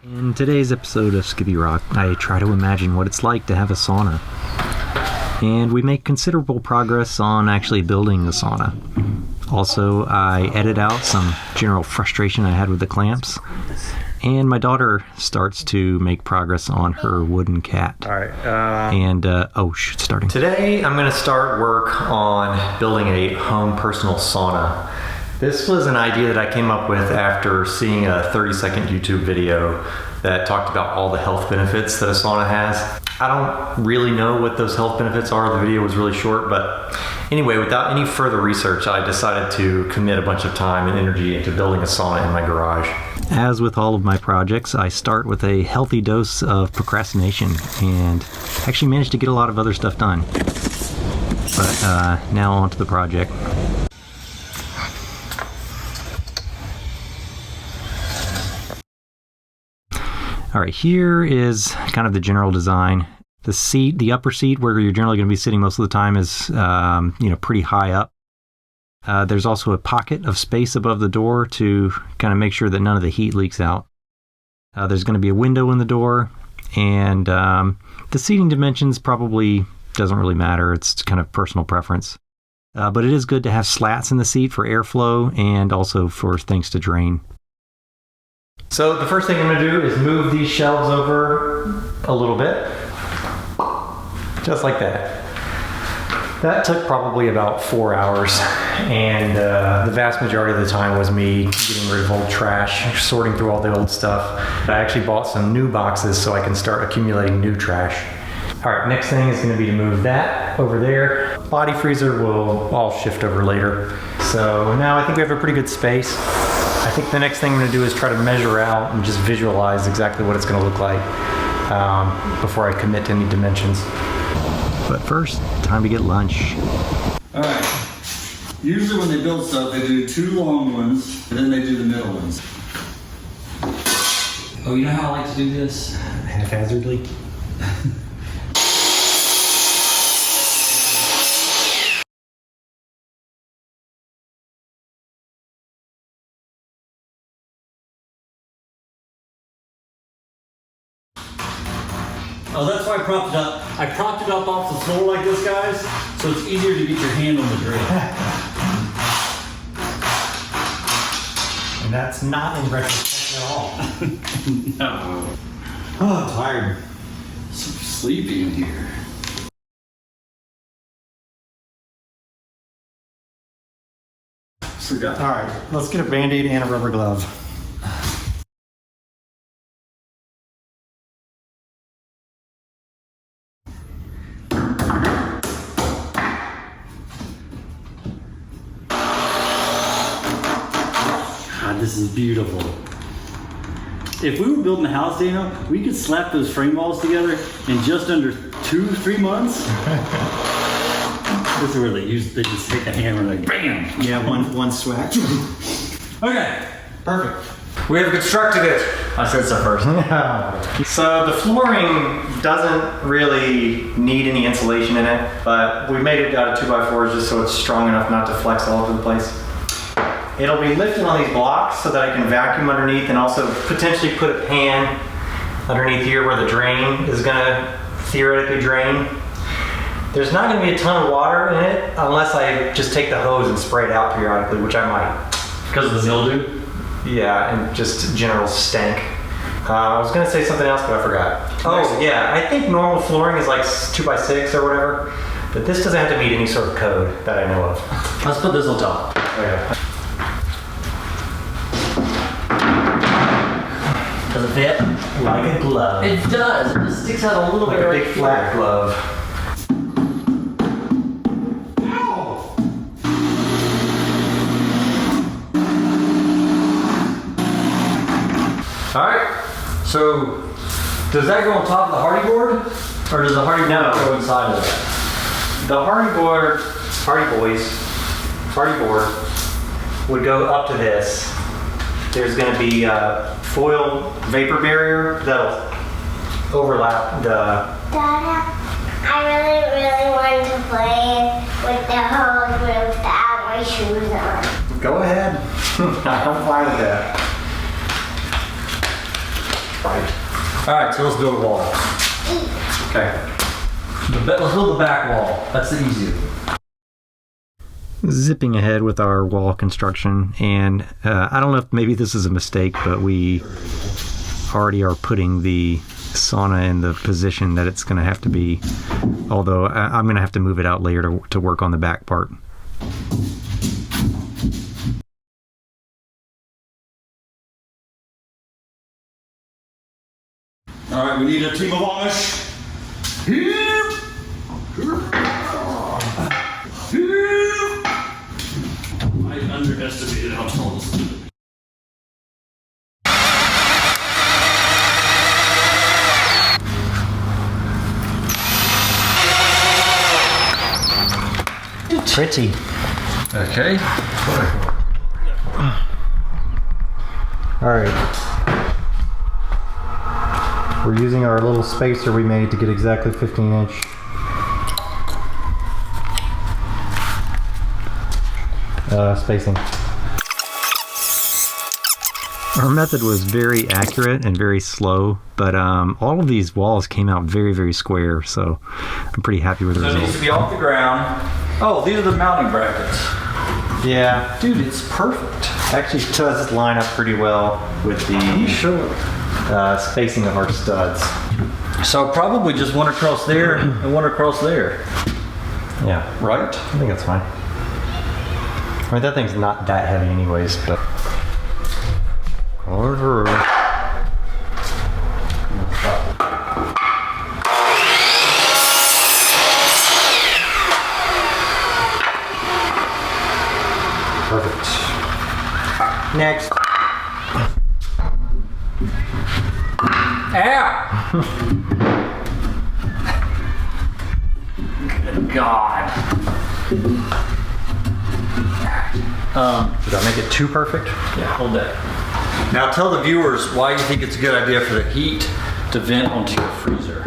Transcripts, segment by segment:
In today's episode of Skippy Rock, I try to imagine what it's like to have a sauna. And we make considerable progress on actually building the sauna. Also, I edit out some general frustration I had with the clamps. And my daughter starts to make progress on her wooden cat. All right. Starting. Today, I'm going to start work on building a home personal sauna. This was an idea that I came up with after seeing a 30-second YouTube video that talked about all the health benefits that a sauna has. I don't really know what those health benefits are. The video was really short, but anyway, without any further research, I decided to commit a bunch of time and energy into building a sauna in my garage. As with all of my projects, I start with a healthy dose of procrastination and actually managed to get a lot of other stuff done. But now on to the project. All right, here is kind of the general design. The seat, the upper seat where you're generally going to be sitting most of the time is, pretty high up. There's also a pocket of space above the door to kind of make sure that none of the heat leaks out. There's going to be a window in the door, and the seating dimensions probably doesn't really matter. It's kind of personal preference. But it is good to have slats in the seat for airflow and also for things to drain. So the first thing I'm going to do is move these shelves over a little bit. Just like that. That took probably about 4 hours, and the vast majority of the time was me getting rid of old trash, sorting through all the old stuff. I actually bought some new boxes so I can start accumulating new trash. All right, next thing is going to be to move that over there. Body freezer will all shift over later. So now I think we have a pretty good space. I think the next thing I'm going to do is try to measure out and just visualize exactly what it's going to look like before I commit to any dimensions. But first, time to get lunch. All right. Usually when they build stuff, they do 2 long ones, and then they do the middle ones. Oh, you know how I like to do this? Haphazardly. Oh, that's why I propped it up. I propped it up off the floor like this, guys, so it's easier to get your hand on the drill. And that's not in retrospect at all. No. Oh, I'm tired. So sleepy in here. Forgot. All right, let's get a Band-Aid and a rubber glove. God, this is beautiful. If we were building a house, Dana, we could slap those frame walls together in just under 2-3 months. This is where they just take a hammer and like bam! Yeah, one swag. Okay. Perfect. We have constructed it. I said so first. So the flooring doesn't really need any insulation in it, but we made it out of 2x4s just so it's strong enough not to flex all over the place. It'll be lifted on these blocks so that I can vacuum underneath and also potentially put a pan underneath here where the drain is going to theoretically drain. There's not going to be a ton of water in it unless I just take the hose and spray it out periodically, which I might. Because of the mildew? Yeah, and just general stank. I was going to say something else, but I forgot. Oh, yeah, I think normal flooring is like 2x6 or whatever, but this doesn't have to meet any sort of code that I know of. Let's put this on top. Okay. Does it fit? Like a glove. It does. It just sticks out a little Like bit a right big flat glove. Alright, so does that go on top of the hardy board? Or does the hardy board go inside of it? The hardy board would go up to this. There's going to be a foil vapor barrier that'll overlap the... Dada, I really wanted to play with the hose without my shoes on. Go ahead. I'm fine with that. Right. All right, so let's build a wall. Okay. Let's build the back wall. That's the easiest. Zipping ahead with our wall construction, and I don't know if maybe this is a mistake, but we already are putting the sauna in the position that it's going to have to be, although I'm going to have to move it out later to work on the back part. All right, we need a team of Amish. I underestimated how tall this is. Pretty. Okay. All right. We're using our little spacer we made to get exactly 15-inch. Spacing. Our method was very accurate and very slow, but all of these walls came out very, very square, so I'm pretty happy with the So it needs results. to be off the ground. Oh, these are the mounting brackets. Yeah, Dude, it's perfect. actually does line up pretty well with the Sure. spacing of our studs. So probably just one across there and one across there, Yeah, right? I think that's fine. I mean, that thing's not that heavy anyways, but... Perfect. Next. Ow! Good God. Did I make it too perfect? Yeah, hold that. Now tell the viewers why you think it's a good idea for the heat to vent onto your freezer.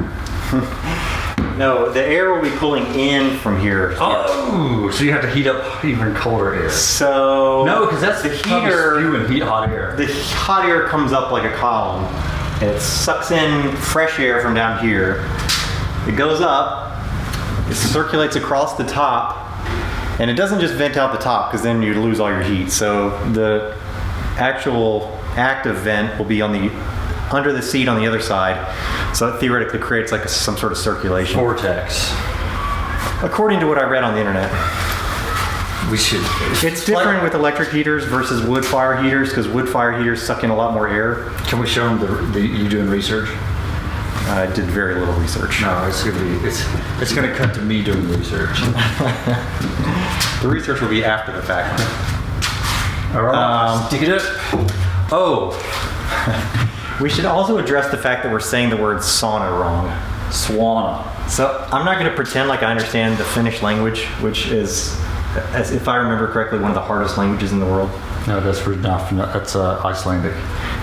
No, the air will be pulling in from here. Oh, so you have to heat up even colder air. So No, because that's the heater. heater. Spewing heat hot air. The hot air comes up like a column, and it sucks in fresh air from down here. It goes up, it circulates across the top, and it doesn't just vent out the top because then you lose all your heat. So the actual active vent will be on the under the seat on the other side. So that theoretically creates like some sort of circulation. Vortex. According to what I read on the internet. We should. It's different with electric heaters versus wood fire heaters because wood fire heaters suck in a lot more air. Can we show them you doing research? I did very little research. No, it's gonna cut to me doing research. The research will be after the fact. All right. Stick it up. Oh, We should also address the fact that we're saying the word sauna wrong. Sauna. So I'm not going to pretend like I understand the Finnish language, which is, as if I remember correctly, one of the hardest languages in the world. No, that's not. That's Icelandic.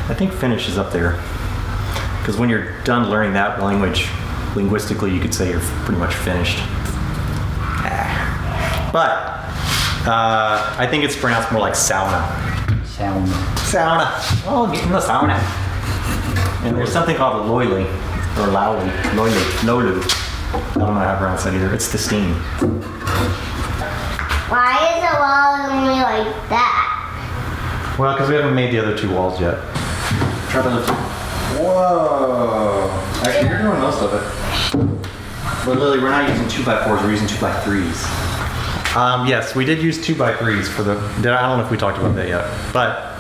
I think Finnish is up there. Because when you're done learning that language, linguistically, you could say you're pretty much finished. But I think it's pronounced more like sauna. Sauna. Oh, get in the sauna. And there's something called loili, or lauli, lolu. I don't know how to pronounce that either. It's the steam. Why is the wall only like that? Well, because we haven't made the other two walls yet. Try to lift it. Whoa. Actually, you're doing most of it. But Lily, we're not using 2x4s, we're using 2x3s. Yes, we did use 2x3s for the, I don't know if we talked about that yet. But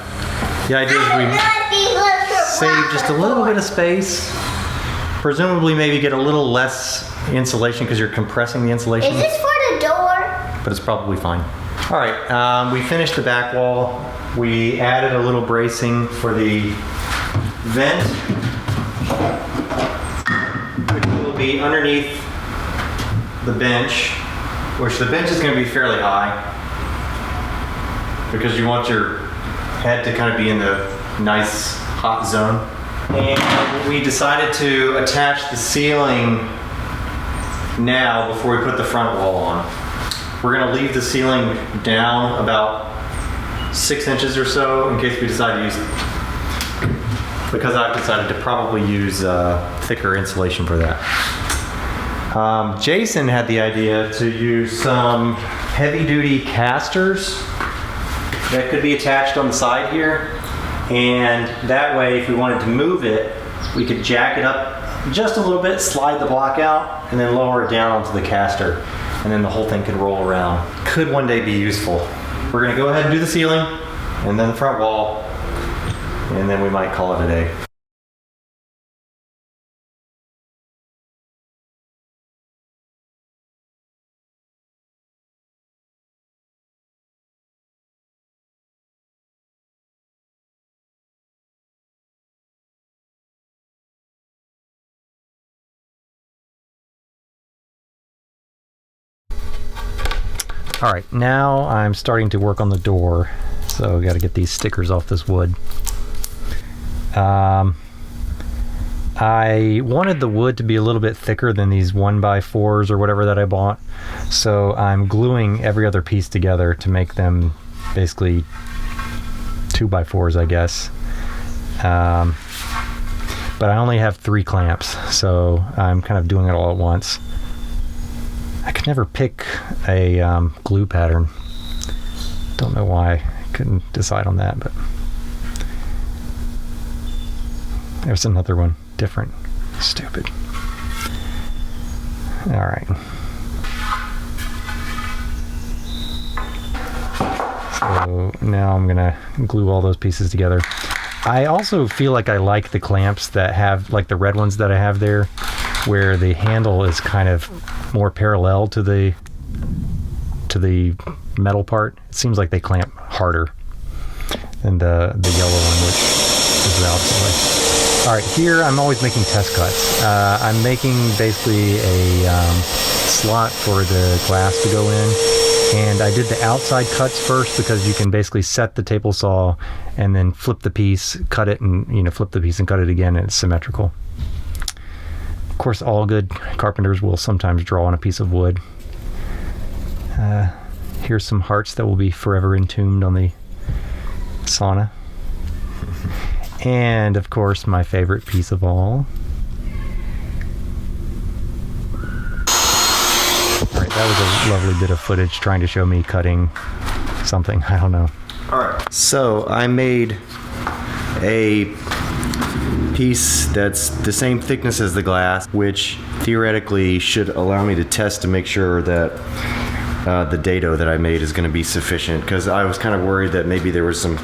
the idea is we save just a little bit of space. Presumably maybe get a little less insulation because you're compressing the insulation. Is this for the door? But it's probably fine. All right, we finished the back wall. We added a little bracing for the vent, which will be underneath the bench, which the bench is going to be fairly high because you want your head to kind of be in the nice hot zone. And we decided to attach the ceiling now before we put the front wall on. We're going to leave the ceiling down about 6 inches or so in case we decide to use because I've decided to probably use thicker insulation for that. Jason had the idea to use some heavy-duty casters that could be attached on the side here, and that way if we wanted to move it, we could jack it up just a little bit, slide the block out, and then lower it down onto the caster, and then the whole thing can roll around. Could one day be useful. We're gonna go ahead and do the ceiling, and then the front wall, and then we might call it a day. All right, now I'm starting to work on the door, so I got to get these stickers off this wood. I wanted the wood to be a little bit thicker than these 1x4s or whatever that I bought, so I'm gluing every other piece together to make them basically 2x4s, I guess. But I only have 3 clamps, so I'm kind of doing it all at once. I could never pick a glue pattern. Don't know why. I couldn't decide on that, but there's another one. Different. Stupid. All right. So now I'm gonna glue all those pieces together. I also feel like I like the clamps that have, like the red ones that I have there, where the handle is kind of more parallel to the metal part. It seems like they clamp harder than the yellow one, which is the opposite way. All right, here I'm always making test cuts. I'm making basically a slot for the glass to go in, and I did the outside cuts first because you can basically set the table saw and then flip the piece, cut it, and flip the piece and cut it again, and it's symmetrical. Of course, all good carpenters will sometimes draw on a piece of wood. Here's some hearts that will be forever entombed on the sauna. And of course, my favorite piece of all. Alright, that was a lovely bit of footage trying to show me cutting something. I don't know. Alright, so I made a piece that's the same thickness as the glass, which theoretically should allow me to test to make sure that the dado that I made is going to be sufficient, because I was kind of worried that maybe there was some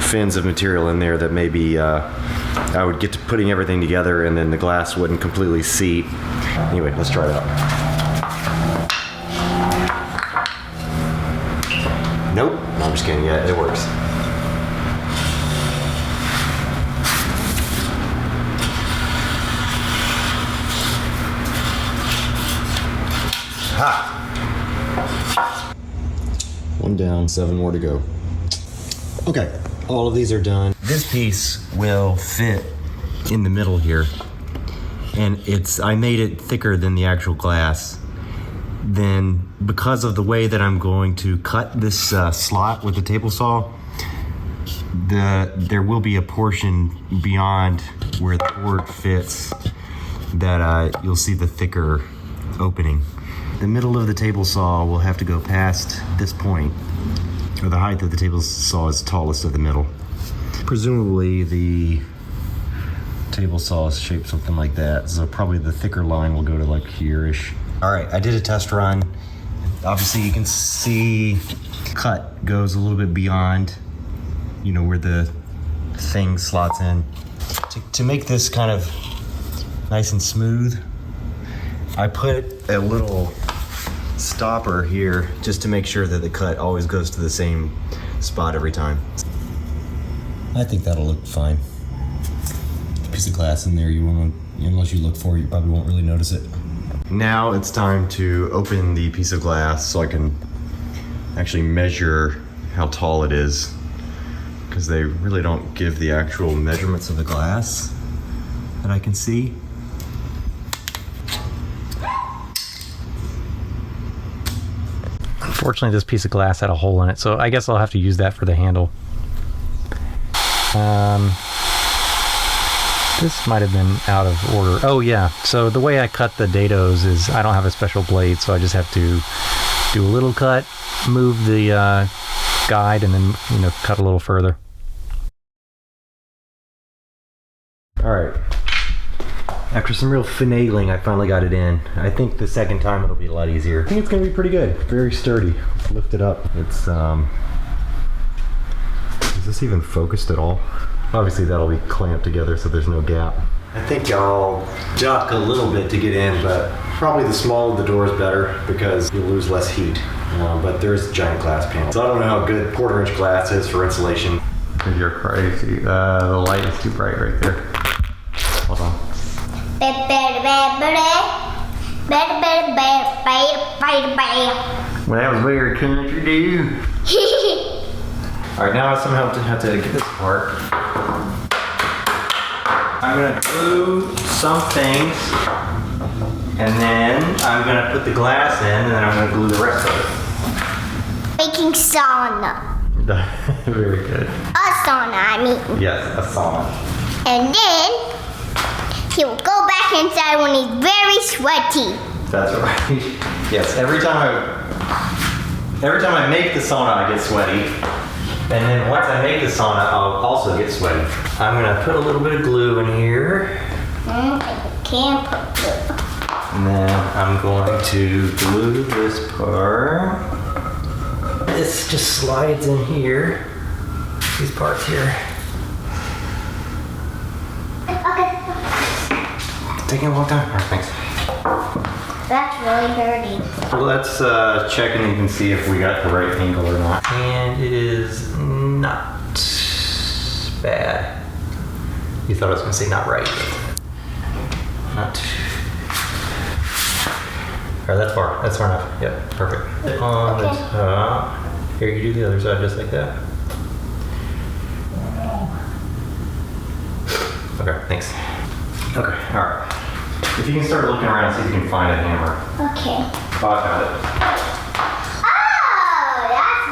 fins of material in there that maybe I would get to putting everything together and then the glass wouldn't completely seat. Anyway, let's try it out. Nope, no, I'm just kidding. Yeah, it works. Ha! 1 down, 7 more to go. Okay, all of these are done. This piece will fit in the middle here, and I made it thicker than the actual glass. Then, because of the way that I'm going to cut this slot with the table saw, there will be a portion beyond where the board fits that you'll see the thicker opening. The middle of the table saw will have to go past this point, or the height of the table saw is tallest at the middle. Presumably the table saw is shaped something like that, so probably the thicker line will go to like here-ish. All right, I did a test run. Obviously you can see cut goes a little bit beyond, where the thing slots in. To make this kind of nice and smooth, I put a little stopper here just to make sure that the cut always goes to the same spot every time. I think that'll look fine. A piece of glass in there, unless you look for it, you probably won't really notice it. Now it's time to open the piece of glass so I can actually measure how tall it is, because they really don't give the actual measurements of the glass that I can see. Unfortunately, this piece of glass had a hole in it, so I guess I'll have to use that for the handle. This might have been out of order. Oh yeah, so the way I cut the dados is I don't have a special blade, so I just have to do a little cut, move the guide, and then cut a little further. All right. After some real finagling, I finally got it in. I think the second time it'll be a lot easier. I think it's gonna be pretty good. Very sturdy. Let's lift it up. It's is this even focused at all? Obviously that'll be clamped together so there's no gap. I think I'll duck a little bit to get in, but probably the smaller the door is better because you'll lose less heat. But there's a giant glass panel. So I don't know how good 1/4 inch glass is for insulation. You're crazy. The light is too bright right there. Hold on. Well, that was very country, dude. Alright, now I somehow have to get this apart. I'm going to glue some things, and then I'm going to put the glass in, and then I'm going to glue the rest of it. Making sauna. Very good. A sauna, I mean. Yes, a sauna. And then he will go back inside when he's very sweaty. That's right. Yes, every time I make the sauna, I get sweaty. And then once I make the sauna, I'll also get sweaty. I'm gonna put a little bit of glue in here. I can't put glue. And then I'm going to glue this part. This just slides in here. These parts here. Okay. Taking a long time. All right, thanks. That's really dirty. Well, let's check and you can see if we got the right angle or not. And it is not bad. You thought I was going to say not right. Not. All right, that's far. That's far enough. Yep, perfect. On the top. Here, you do the other side just like that. Okay, thanks. Okay, all right. If you can start looking around, see if you can find a hammer. Okay. Oh, I found it. Oh, that's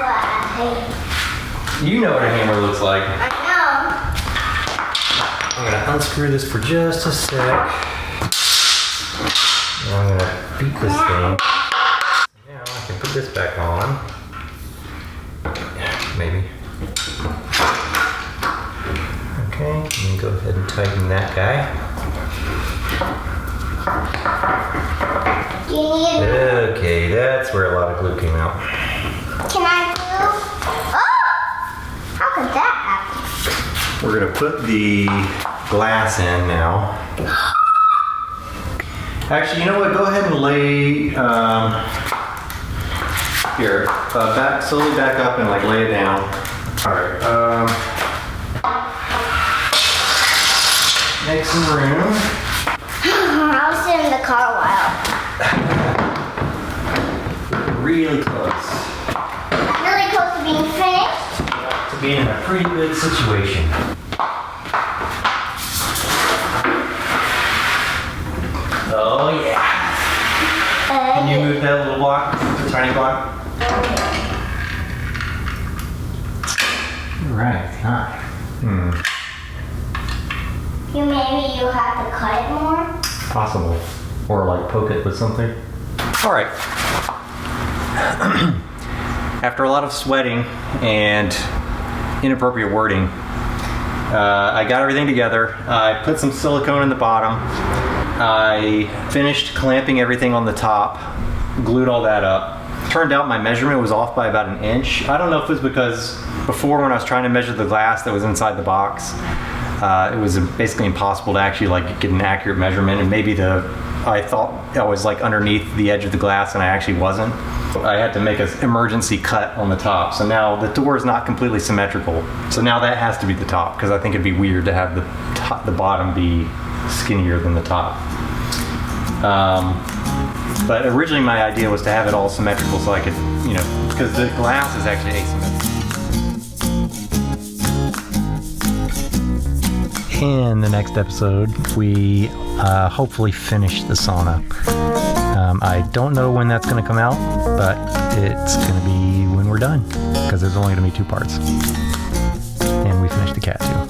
what You know what a hammer looks like. I know. I'm gonna unscrew this for just a sec. And I'm gonna beat this thing. Now I can put this back on. Maybe. Okay, and then go ahead and tighten that guy. Do you need Okay, that's where a lot of glue came out. Can I glue? Oh! How could that happen? We're gonna put the glass in now. Actually, you know what? Go ahead and lay here. Slowly back up and like lay it down. All right. Make some room. I'll sit in the car a while. Really close Really close to being finished. to being in a pretty good situation. Oh yeah. Can you move that little block, the tiny block? Right. Huh. Maybe you have to cut it more. Possible. Or like poke it with something. All right. After a lot of sweating and inappropriate wording, I got everything together. I put some silicone in the bottom. I finished clamping everything on the top, glued all that up. Turned out my measurement was off by about 1 inch. I don't know if it was because before when I was trying to measure the glass that was inside the box, it was basically impossible to actually like get an accurate measurement, and maybe I thought I was like underneath the edge of the glass and I actually wasn't. I had to make an emergency cut on the top. So now the door is not completely symmetrical. So now that has to be the top because I think it'd be weird to have the bottom be skinnier than the top. But originally my idea was to have it all symmetrical so I could, because the glass is actually asymmetrical. In the next episode, we hopefully finish the sauna. I don't know when that's going to come out, but it's going to be when we're done, because there's only going to be 2 parts. And we finished the cat too.